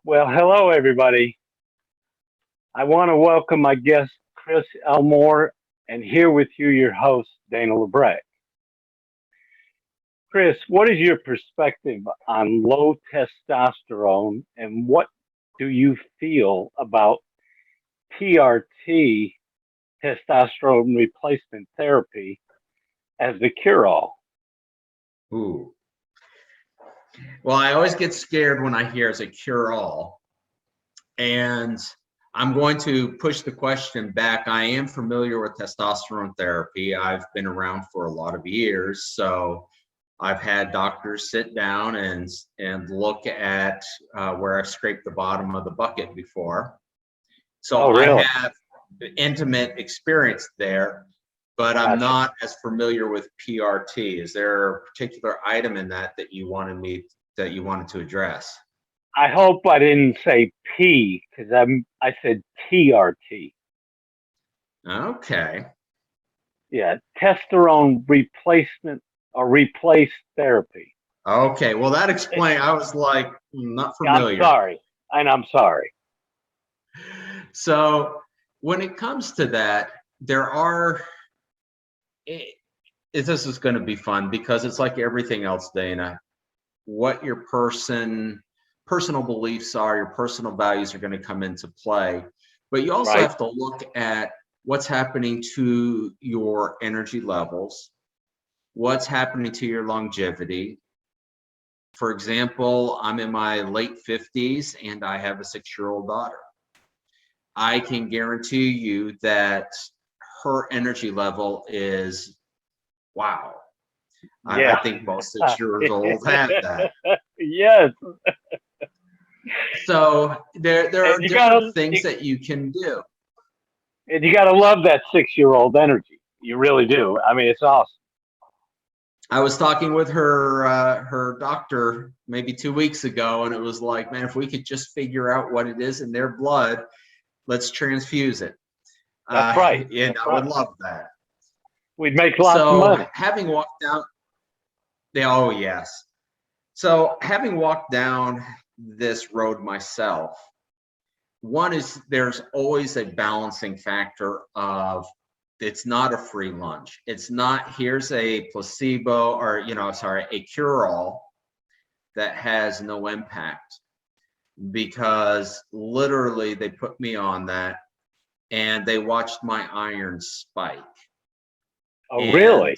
Well, hello, everybody. I want to welcome my guest, Chris Elmore, and here with you, your host, Dana Labreck. Chris, what is your perspective on low testosterone and what do you feel about TRT, testosterone replacement therapy, as the cure all? Ooh. Well, I always get scared when I hear it's a cure-all. And I'm going to push the question back. I am familiar with testosterone therapy. I've been around for a lot of years. So I've had doctors sit down and look at where I scraped the bottom of the bucket before. So Oh, I really? have intimate experience there, but I'm Gotcha. not as familiar with PRT. Is there a particular item in that you wanted to address? I hope I didn't say P because I said TRT. Okay. Yeah, testosterone replacement or replace therapy. Okay. Well, that It, explains. I was like, not I'm familiar. sorry, and I'm sorry. So when it comes to that, there are. It, this is going to be fun because it's like everything else, Dana. What your personal beliefs are, your personal values are going to come into play. But you also Right? have to look at what's happening to your energy levels, what's happening to your longevity. For example, I'm in my late 50s and I have a 6-year-old daughter. I can guarantee you that her energy level is wow. I Yeah. think most 6 years old have that. Yes, So there and are you different gotta things you, that you can do. and you gotta love that 6 year old energy. You really do. I mean, it's awesome. I was talking with her doctor maybe 2 weeks ago, and it was like, man, if we could just figure out what it is in their blood, let's transfuse it. That's right. And That's I would right. love that. We'd make lots of So money. having walked down, oh yes. So having walked down this road myself, one is there's always a balancing factor of it's not a free lunch. It's not here's a placebo or sorry, a cure-all that has no impact because literally they put me on that and they watched my iron spike. Oh, And really? Oh,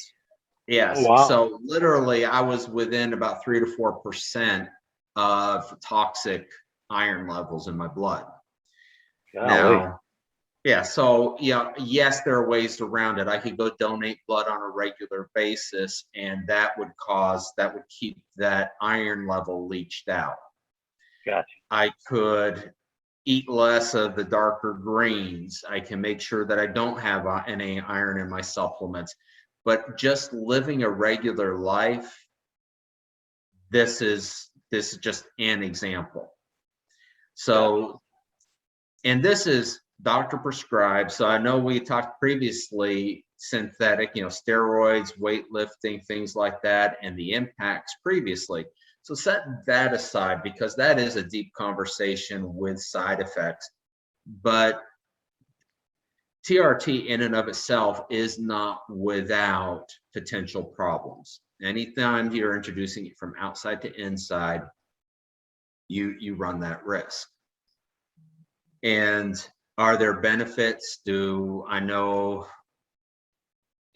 yes, wow. so literally I was within about 3 to 4% of toxic iron levels in my blood. Golly. Now, yeah, so yeah, yes, there are ways around it. I could go donate blood on a regular basis, and that would keep that iron level leached out. Gotcha. I could eat less of the darker greens. I can make sure that I don't have any iron in my supplements. But just living a regular life, this is just an example. Gotcha. So and this is doctor prescribed. So I know we talked previously synthetic, steroids, weightlifting, things like that, and the impacts previously. So set that aside because that is a deep conversation with side effects. But TRT in and of itself is not without potential problems. Anytime you're introducing it from outside to inside, you run that risk. And are there benefits? Do I know,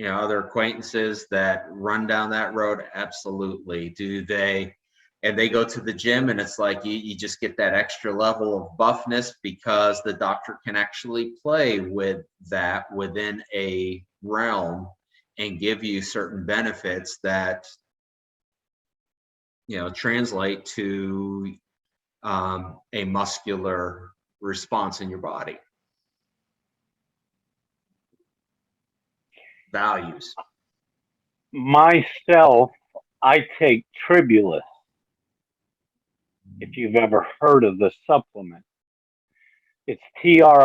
other acquaintances that run down that road? Absolutely. Do they, and they go to the gym and it's like you just get that extra level of buffness because the doctor can actually play with that within a realm and give you certain benefits that, translate to a muscular response in your body. Values. Myself, I take Tribulus. If you've ever heard of the supplement, it's Tribulus,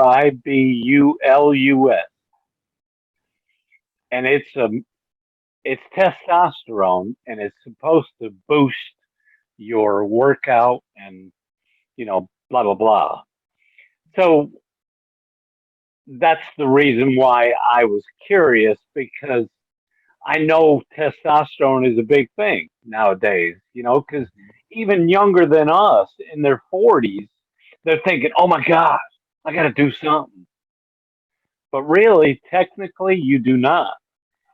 and it's testosterone, and it's supposed to boost your workout and blah, blah, blah. So that's the reason why I was curious because I know testosterone is a big thing nowadays, because even younger than us in their 40s, they're thinking, oh my God, I got to do something. But really, technically, you do not.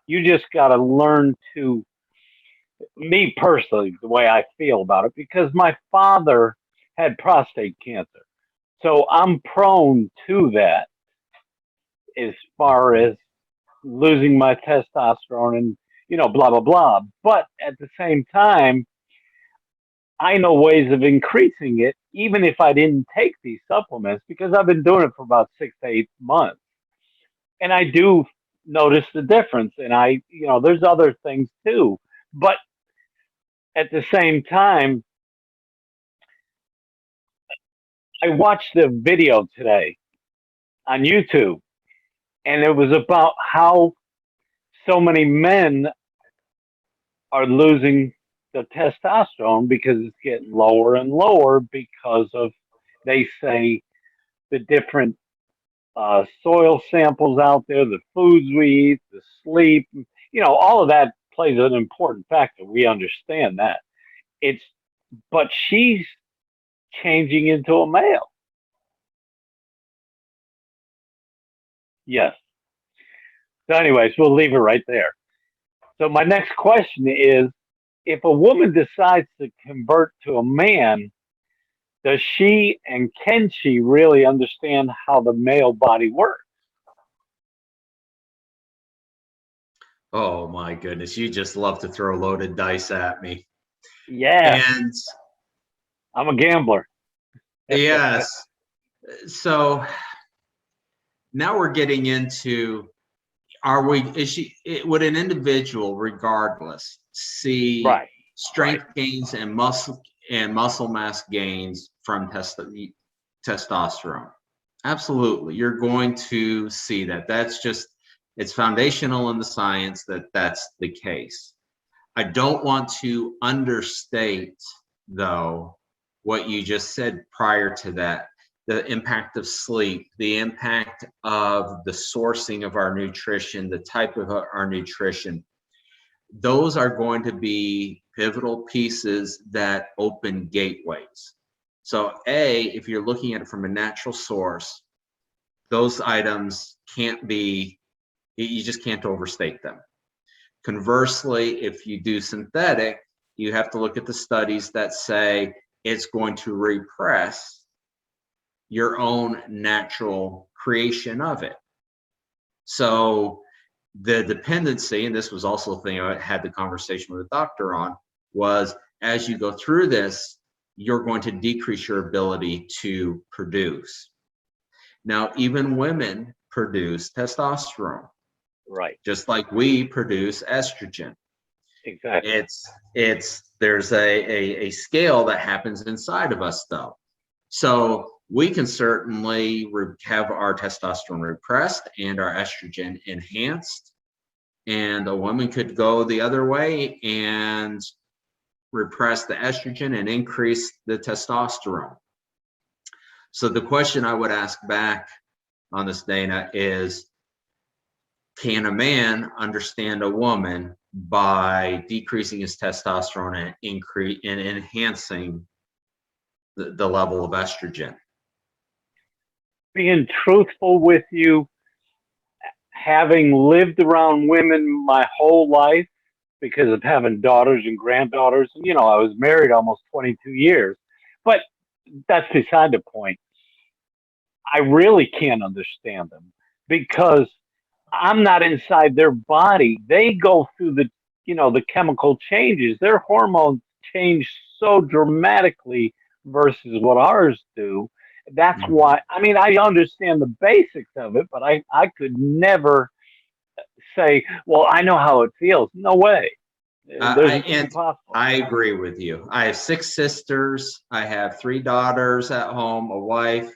You just got to learn to, me personally, the way I feel about it, because my father had prostate cancer. So I'm prone to that as far as losing my testosterone and, blah, blah, blah. But at the same time, I know ways of increasing it, even if I didn't take these supplements, because I've been doing it for about 6 to 8 months. And I do notice the difference. And there's other things too. But at the same time, I watched the video today on YouTube, and it was about how so many men are losing the testosterone because it's getting lower and lower because of, they say, the different soil samples out there, the foods we eat, the sleep, all of that plays an important factor. We understand that. It's, but she's changing into a male. Yes. So, anyways, we'll leave it right there. So, my next question is, if a woman decides to convert to a man, does she and can she really understand how the male body works? Oh my goodness, you just love to throw loaded dice at me. Yes, And I'm a gambler. yes, so now we're getting into, would an individual regardless see Right, right. strength gains and muscle mass gains from testosterone? Absolutely. You're going to see that. It's foundational in the science that that's the case. I don't want to understate, though, what you just said prior to that, the impact of sleep, the impact of the sourcing of our nutrition, the type of our nutrition. Those are going to be pivotal pieces that open gateways. So if you're looking at it from a natural source, those items you just can't overstate them. Conversely, if you do synthetic, you have to look at the studies that say it's going to repress your own natural creation of it. So the dependency, and this was also the thing I had the conversation with a doctor on, was as you go through this, you're going to decrease your ability to produce. Now, even women produce testosterone, Right. just like we produce estrogen. Exactly. There's a scale that happens inside of us, though. So we can certainly have our testosterone repressed and our estrogen enhanced. And a woman could go the other way and repress the estrogen and increase the testosterone. So the question I would ask back on this, Dana, is, can a man understand a woman by decreasing his testosterone and enhancing the level of estrogen? Being truthful with you, having lived around women my whole life because of having daughters and granddaughters, I was married almost 22 years, but that's beside the point. I really can't understand them because I'm not inside their body. They go through the chemical changes. Their hormones change so dramatically versus what ours do. That's Mhm. why, I mean, I understand the basics of it, but I could never say, well, I know how it feels. No way. It's And impossible. I agree with you. I have 6 sisters. I have 3 daughters at home, a wife.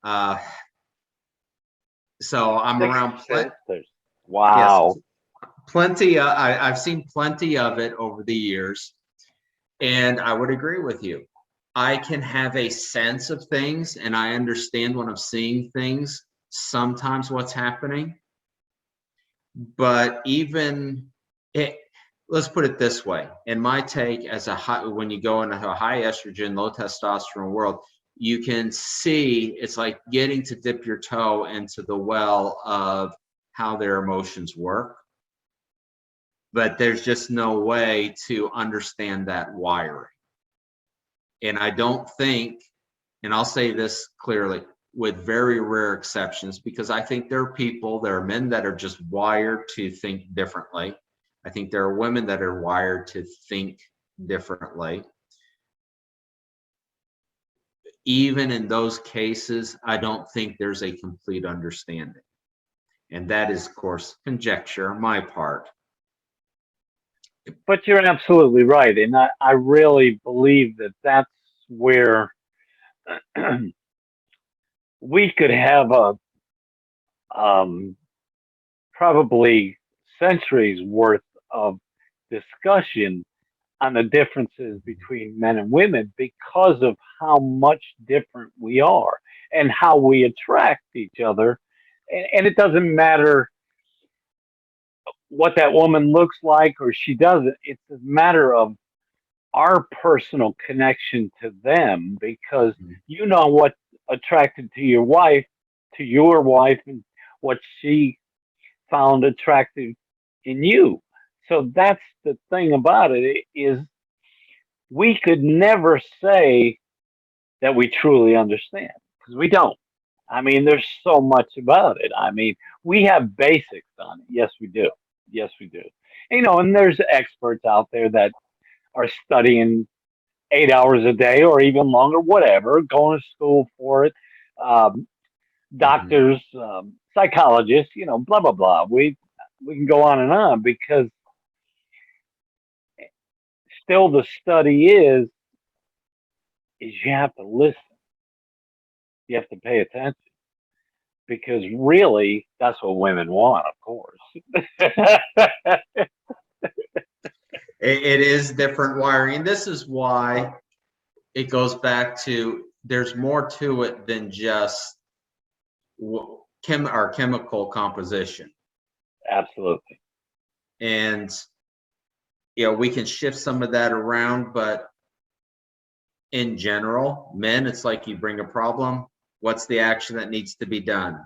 Uh, so I'm Six around sisters. yes, Wow. plenty. I've seen plenty of it over the years, and I would agree with you. I can have a sense of things and I understand when I'm seeing things, sometimes what's happening. But even it, let's put it this way. In my take, as a high, when you go into a high estrogen, low testosterone world, you can see it's like getting to dip your toe into the well of how their emotions work. But there's just no way to understand that wiring. And I don't think, and I'll say this clearly, with very rare exceptions, because I think there are people, there are men that are just wired to think differently. I think there are women that are wired to think differently. Even in those cases, I don't think there's a complete understanding. And that is, of course, conjecture on my part. But you're absolutely right, and I really believe that that's where we could have a um, probably centuries worth of discussion on the differences between men and women because of how much different we are and how we attract each other. And it doesn't matter what that woman looks like or she doesn't, it's a matter of our personal connection to them because you know what attracted to your wife, and what she found attractive in you. So that's the thing about it is we could never say that we truly understand because we don't. I mean, there's so much about it. I mean, we have basics on it. Yes, we do. Yes, we do. And there's experts out there that are studying 8 hours a day or even longer, whatever, going to school for it. Um, Mhm. Doctors, psychologists, blah blah blah. We can go on and on because still the study is you have to listen, you have to pay attention because really that's what women want, of course. It is different wiring. And this is why it goes back to there's more to it than just our chemical composition. Absolutely. And we can shift some of that around, but in general, men, it's like you bring a problem. What's the action that needs to be done?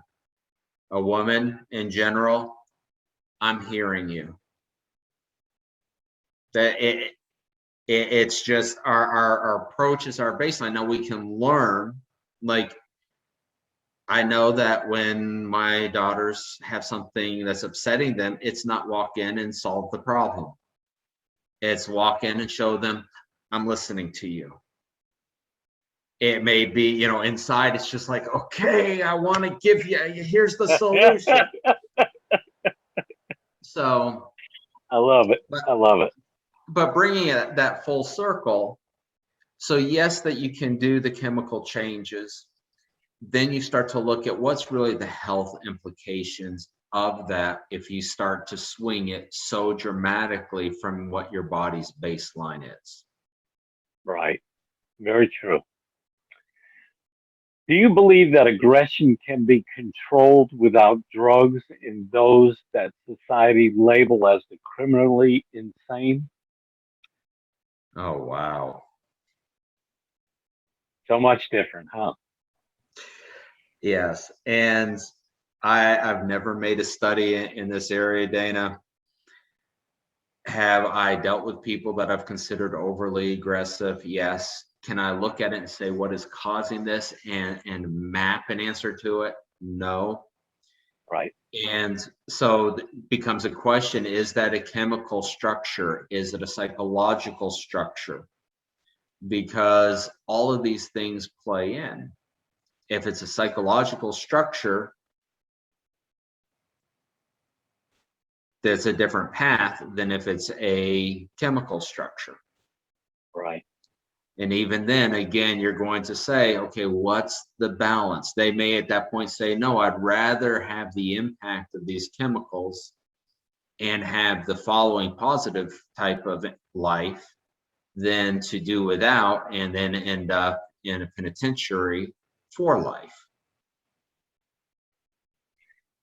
A woman, in general, I'm hearing you. That it's just our approach is our baseline. Now we can learn, like I know that when my daughters have something that's upsetting them, it's not walk in and solve the problem. It's walk in and show them I'm listening to you. It may be, inside it's just like, okay, I want to give you, here's the solution. So, I love it. but I love it. bringing it that full circle. So yes, that you can do the chemical changes. Then you start to look at what's really the health implications of that if you start to swing it so dramatically from what your body's baseline is. Right. Very true. Do you believe that aggression can be controlled without drugs in those that society label as the criminally insane? Oh, wow. So much different, huh? Yes. And I've never made a study in this area, Dana. Have I dealt with people that I've considered overly aggressive? Yes. Can I look at it and say what is causing this and map an answer to it? No. Right. And so becomes a question, is that a chemical structure? Is it a psychological structure? Because all of these things play in. If it's a psychological structure, there's a different path than if it's a chemical structure. Right. And even then, again, you're going to say, okay, what's the balance? They may at that point say, no, I'd rather have the impact of these chemicals and have the following positive type of life than to do without and then end up in a penitentiary for life.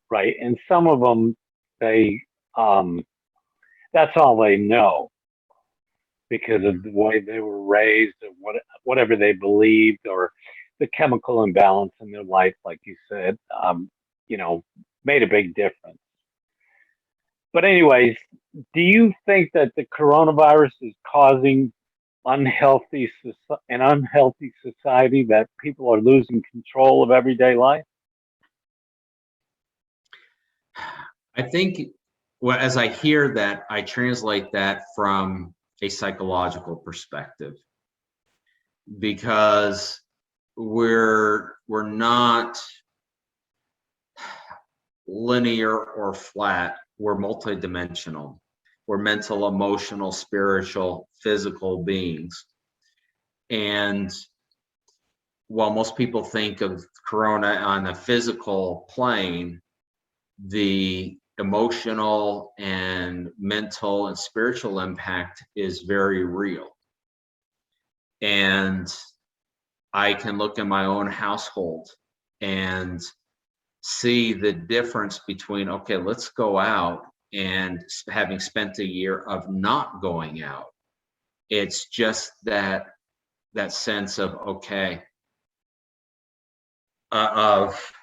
Right. And some of them, they, um, that's all they know because of the way they were raised or whatever they believed or the chemical imbalance in their life, like you said, you know, made a big difference. But anyways, do you think that the coronavirus is causing an unhealthy society, that people are losing control of everyday life? I think, well, as I hear that, I translate that from a psychological perspective because we're not linear or flat. We're multidimensional. We're mental, emotional, spiritual, physical beings. And while most people think of corona on a physical plane, the emotional and mental and spiritual impact is very real. And I can look in my own household and see the difference between, okay, let's go out, and having spent a year of not going out. It's just that sense of, okay, of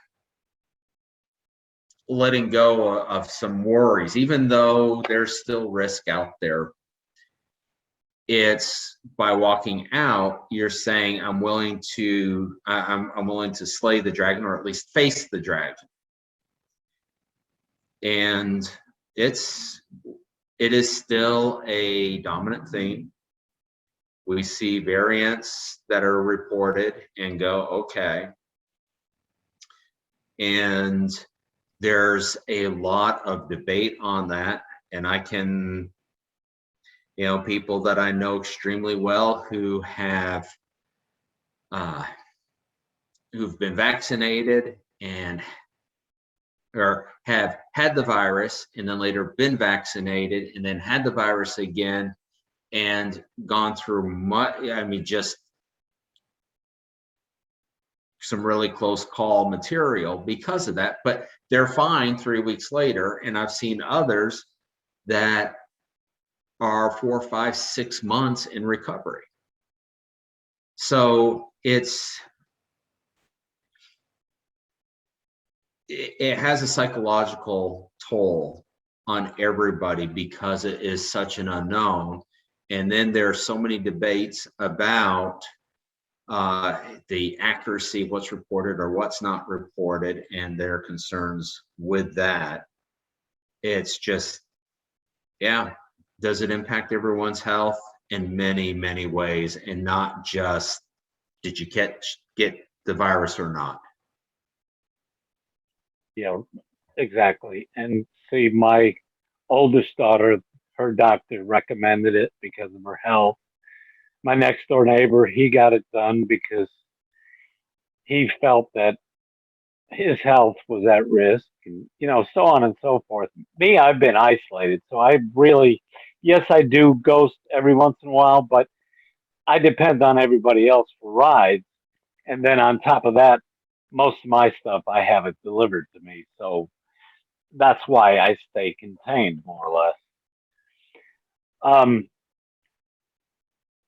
letting go of some worries, even though there's still risk out there. It's by walking out, you're saying, I'm willing to, I'm willing to slay the dragon, or at least face the dragon. And it is still a dominant theme. We see variants that are reported and go, okay. And there's a lot of debate on that. And I can, people that I know extremely well who have, who've been vaccinated and or have had the virus and then later been vaccinated and then had the virus again and gone through just some really close call material because of that, but they're fine 3 weeks later. And I've seen others that are 4, 5, 6 months in recovery. So it has a psychological toll on everybody because it is such an unknown. And then there are so many debates about the accuracy of what's reported or what's not reported, and their concerns with that. It's just, yeah, does it impact everyone's health? In many, many ways, and not just, did you get the virus or not? Yeah, exactly. And see, my oldest daughter, her doctor recommended it because of her health. My next door neighbor, he got it done because he felt that his health was at risk, and so on and so forth. Me, I've been isolated, so I really, yes, I do ghost every once in a while, but I depend on everybody else for rides. And then on top of that, most of my stuff, I have it delivered to me. So that's why I stay contained, more or less. Um,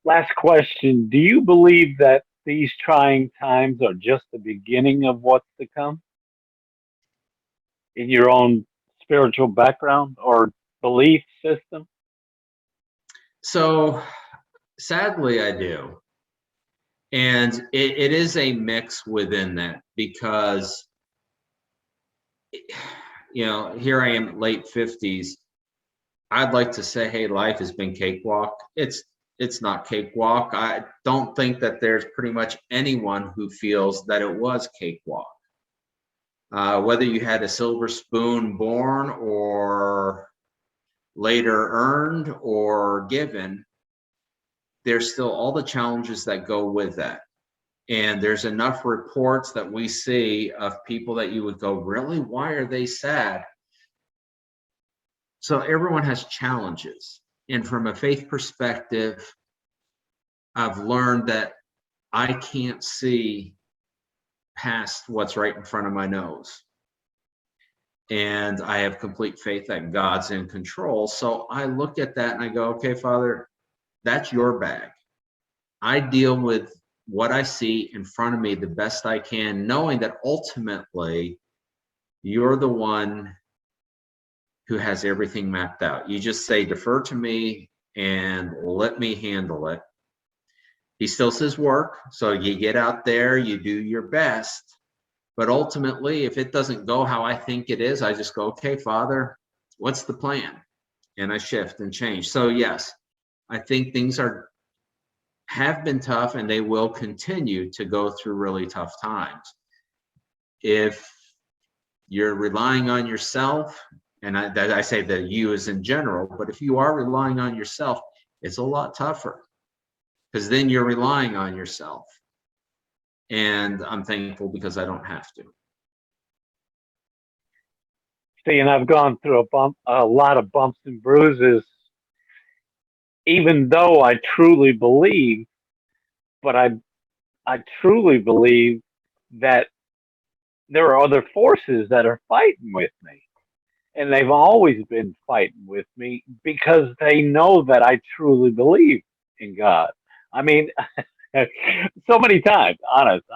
Last question. Do you believe that these trying times are just the beginning of what's to come in your own spiritual background or belief system? So sadly, I do. And it is a mix within that because, here I am, late 50s. I'd like to say, hey, life has been cakewalk. It's not cakewalk. I don't think that there's pretty much anyone who feels that it was cakewalk. Whether you had a silver spoon born or later earned or given, there's still all the challenges that go with that. And there's enough reports that we see of people that you would go, really, why are they sad? So everyone has challenges. And from a faith perspective, I've learned that I can't see past what's right in front of my nose. And I have complete faith that God's in control. So I look at that and I go, okay, Father, that's your bag. I deal with what I see in front of me the best I can, knowing that ultimately you're the one who has everything mapped out. You just say, defer to me and let me handle it. He still says work. So you get out there, you do your best. But ultimately, if it doesn't go how I think it is, I just go, okay, Father, what's the plan? And I shift and change. So yes, I think things have been tough and they will continue to go through really tough times. If you're relying on yourself, and I say that you is in general, but if you are relying on yourself, it's a lot tougher because then you're relying on yourself. And I'm thankful because I don't have to. See, and I've gone through a lot of bumps and bruises, even though I truly believe, but I truly believe that there are other forces that are fighting with me. And they've always been fighting with me because they know that I truly believe in God. I mean, so many times, honest,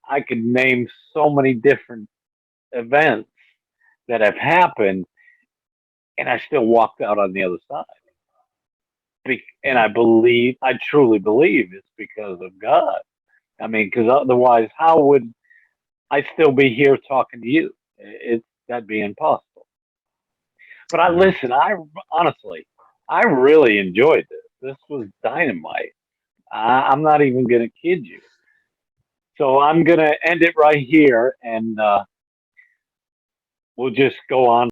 I could name so many different events that have happened, and I still walked out on the other side. And I truly believe it's because of God. I mean, because otherwise, how would I still be here talking to you? That'd be impossible. But I Yeah. listen. I honestly, I really enjoyed this. This was dynamite. I'm not even gonna kid you. So I'm gonna end it right here, and we'll just go on